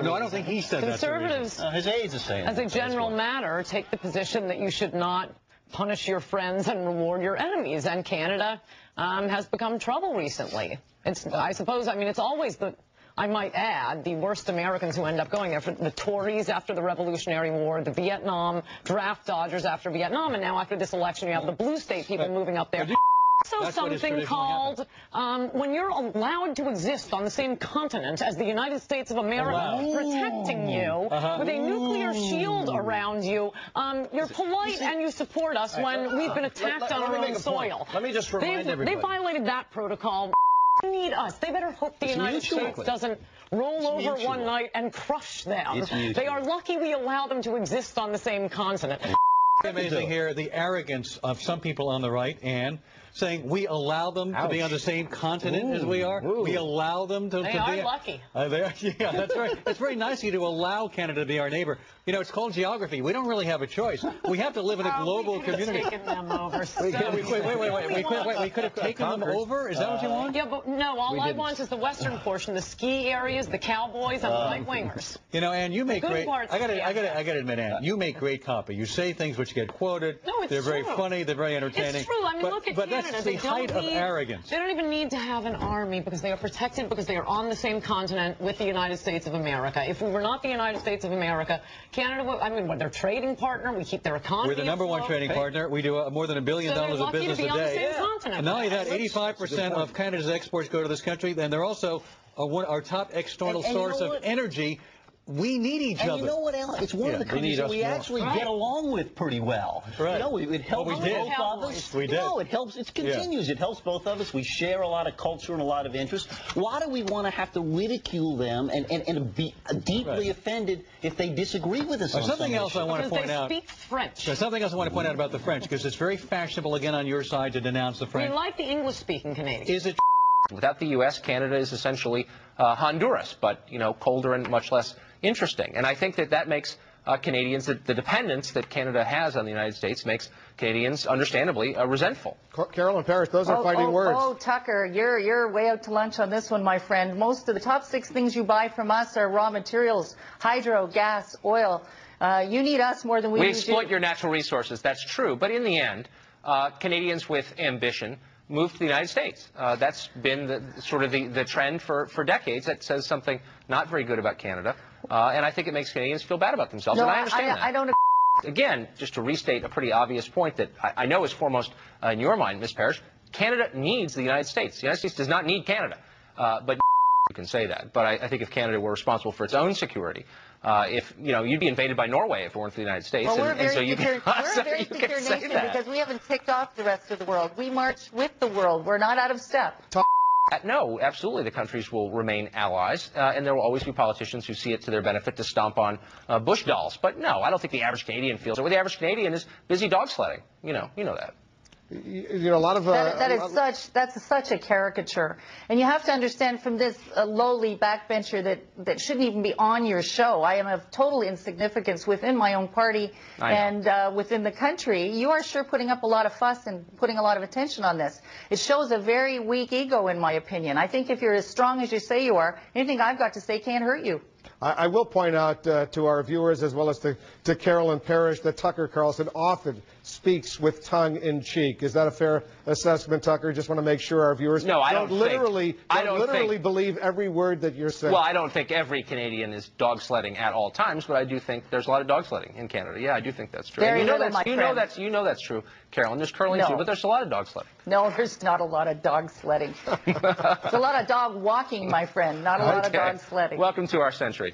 No, I don't think he said that. Conservatives, his aides are saying as a general matter, take the position that you should not punish your friends and reward your enemies. And Canada has become trouble recently. I suppose, I mean, it's always I might add, the worst Americans who end up going there, the Tories after the Revolutionary War, the Vietnam draft dodgers after Vietnam, and now after this election you have the blue state people moving up there. Also something called, when you're allowed to exist on the same continent as the United States of America, protecting you with a nuclear shield around you, you're polite and you support us when we've been attacked on our own soil. Let me just remind everybody. They violated that protocol. They need us. They better hope the United States doesn't roll over one night and crush them. They are lucky we allow them to exist on the same continent. Amazing here, the arrogance of some people on the right, and saying we allow them to be on the same continent as we are. We allow them to be. They are lucky. Yeah, that's right. It's very nice of you to allow Canada to be our neighbor. You know, it's called geography. We don't really have a choice. We have to live in a global community. We could have taken them over. Wait. We could have taken them over? Is that what you want? Yeah, but no, all I want is the western portion, the ski areas, the cowboys, and the right-wingers. You know, Ann, you make great. I gotta admit, Ann, you make great copy. You say things which get quoted. No, it's They're very funny. They're very entertaining. It's true. I mean, look at Canada. That's the height of arrogance. They don't even need to have an army because they are protected because they are on the same continent with the United States of America. If we were not the United States of America, Canada would, I mean, their trading partner, we keep their economy. We're the #1 trading partner. We do more than $1 billion of business a day. On the same continent. And not only that, 85% of Canada's exports go to this country, and they're also our top external source of energy. We need each other. And you know what, Alan? It's one of the countries that we actually get along with pretty well. Right. You know, it helps both of us. We did. No, it helps. It continues. It helps both of us. We share a lot of culture and a lot of interest. Why do we want to have to ridicule them and be deeply offended if they disagree with us on something else I want to point out. They speak French. There's something else I want to point out about the French, because it's very fashionable again on your side to denounce the French. We like the English-speaking Canadians. Is it? Without the U.S., Canada is essentially Honduras, but, you know, colder and much less interesting. And I think that makes Canadians, the dependence that Canada has on the United States makes Canadians, understandably, resentful. Carolyn Parrish, those are fighting words. Oh, Tucker, you're way out to lunch on this one, my friend. Most of the top 6 things you buy from us are raw materials, hydro, gas, oil. You need us more than we need you. We exploit your natural resources, that's true. But in the end, Canadians with ambition move to the United States. That's been the trend for decades. That says something not very good about Canada. And I think it makes Canadians feel bad about themselves. No, and I understand that. I don't. Again, just to restate a pretty obvious point that I know is foremost in your mind, Ms. Parrish, Canada needs the United States. The United States does not need Canada. But you can say that. But I think if Canada were responsible for its own security, if you'd be invaded by Norway if it weren't for the United States. Well, we're a very secure nation because we haven't ticked off the rest of the world. We march with the world. We're not out of step. No, absolutely. The countries will remain allies, and there will always be politicians who see it to their benefit to stomp on Bush dolls. But no, I don't think the average Canadian feels it. Well, the average Canadian is busy dog sledding. You know that. You know, a lot of that's such a caricature, and you have to understand from this lowly backbencher that shouldn't even be on your show. I am of total insignificance within my own party and within the country. You are sure putting up a lot of fuss and putting a lot of attention on this. It shows a very weak ego, in my opinion. I think if you're as strong as you say you are, anything I've got to say can't hurt you. I will point out to our viewers as well as to Carolyn Parrish that Tucker Carlson often speaks with tongue in cheek. Is that a fair assessment, Tucker? Just want to make sure our viewers don't literally believe every word that you're saying. Well, I don't think every Canadian is dog sledding at all times, but I do think there's a lot of dog sledding in Canada. Yeah, I do think that's true. You know that's true, Carolyn. There's curling too, but there's a lot of dog sledding. No, there's not a lot of dog sledding. There's a lot of dog walking, my friend, not a lot of dog sledding. Welcome to our century.